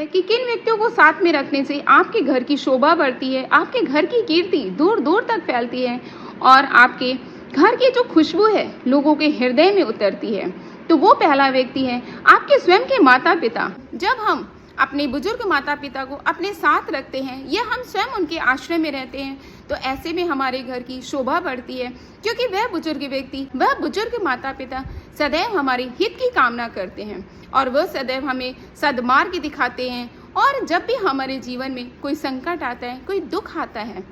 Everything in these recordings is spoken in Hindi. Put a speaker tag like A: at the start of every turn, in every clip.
A: है कि किन व्यक्तियों को साथ में रखने से आपके घर की शोभा बढ़ती है, आपके घर की कीर्ति दूर दूर तक फैलती है और आपके घर की जो खुशबू है लोगों के हृदय में उतरती है। तो वो पहला व्यक्ति है आपके स्वयं के माता पिता। जब हम अपने बुजुर्ग माता पिता को अपने साथ रखते हैं या हम स्वयं उनके आश्रय में रहते हैं तो ऐसे में हमारे घर की शोभा बढ़ती है, क्योंकि वह बुजुर्ग व्यक्ति, वह बुजुर्ग माता पिता सदैव हमारे हित की कामना करते हैं और वह सदैव हमें सद्मार्ग दिखाते हैं। और जब भी हमारे जीवन में कोई संकट आता है, कोई दुख आता है,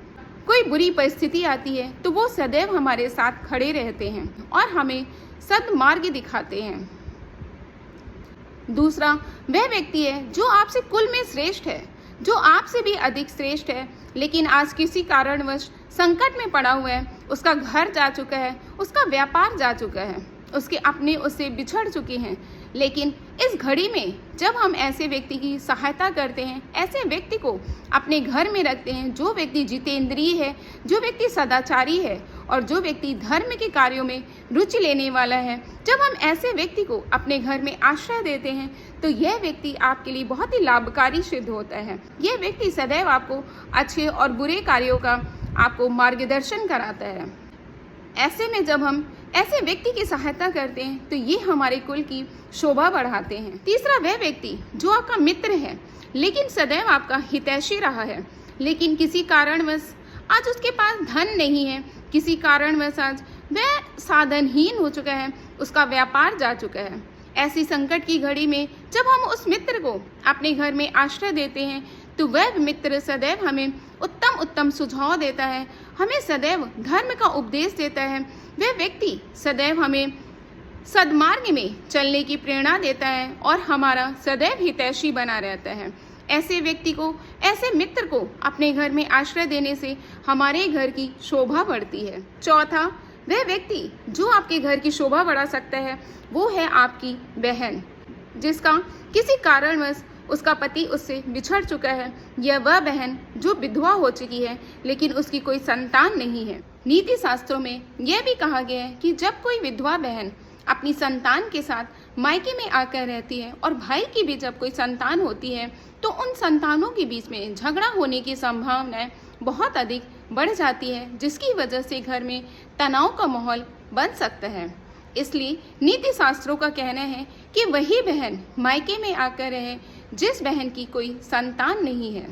A: कोई बुरी परिस्थिति आती है तो वो सदैव हमारे साथ खड़े रहते हैं और हमें सद्मार्ग दिखाते हैं। दूसरा वह व्यक्ति है जो आपसे कुल में श्रेष्ठ है, जो आपसे भी अधिक श्रेष्ठ है, लेकिन आज किसी कारणवश संकट में पड़ा हुआ है, उसका घर जा चुका है, उसका व्यापार जा चुका है, उसके अपने उससे बिछड़ चुके हैं। लेकिन इस घड़ी में जब हम ऐसे व्यक्ति की सहायता करते हैं, ऐसे व्यक्ति को अपने घर में रखते हैं, जो व्यक्ति जितेंद्रिय है, जो व्यक्ति सदाचारी है और जो व्यक्ति धर्म के कार्यों में रुचि लेने वाला है, जब हम ऐसे व्यक्ति को अपने घर में आश्रय देते हैं तो यह व्यक्ति आपके लिए बहुत ही लाभकारी सिद्ध होता है। यह व्यक्ति सदैव आपको अच्छे और बुरे कार्यों का आपको मार्गदर्शन कराता है। ऐसे में जब हम ऐसे व्यक्ति की सहायता करते हैं तो ये हमारे कुल की शोभा बढ़ाते हैं। तीसरा वह व्यक्ति जो आपका मित्र है लेकिन सदैव आपका हितैषी रहा है, लेकिन किसी कारणवश आज उसके पास धन नहीं है, किसी कारणवश आज वह साधनहीन हो चुका है, उसका व्यापार जा चुका है। ऐसी संकट की घड़ी में जब हम उस मित्र को अपने घर में आश्रय देते हैं तो वह मित्र सदैव हमें उत्तम उत्तम सुझाव देता है, हमें सदैव धर्म का उपदेश देता है। वह व्यक्ति सदैव हमें सद्मार्ग में चलने की प्रेरणा देता है और हमारा सदैव हितैषी बना रहता है। ऐसे व्यक्ति को, ऐसे मित्र को अपने घर में आश्रय देने से हमारे घर की शोभा बढ़ती है। चौथा वह व्यक्ति जो आपके घर की शोभा बढ़ा सकता है वो है आपकी बहन, जिसका किसी कारणवश उसका पति उससे बिछड़ चुका है, या वह बहन जो विधवा हो चुकी है लेकिन उसकी कोई संतान नहीं है। नीति शास्त्रों में यह भी कहा गया है कि जब कोई विधवा बहन अपनी संतान के साथ मायके में आकर रहती है और भाई की भी जब कोई संतान होती है तो उन संतानों के बीच में झगड़ा होने की संभावनाएं बहुत अधिक बढ़ जाती है, जिसकी वजह से घर में तनाव का माहौल बन सकता है। इसलिए नीति शास्त्रों का कहना है कि वही बहन मायके में आकर रहे जिस बहन की कोई संतान नहीं है।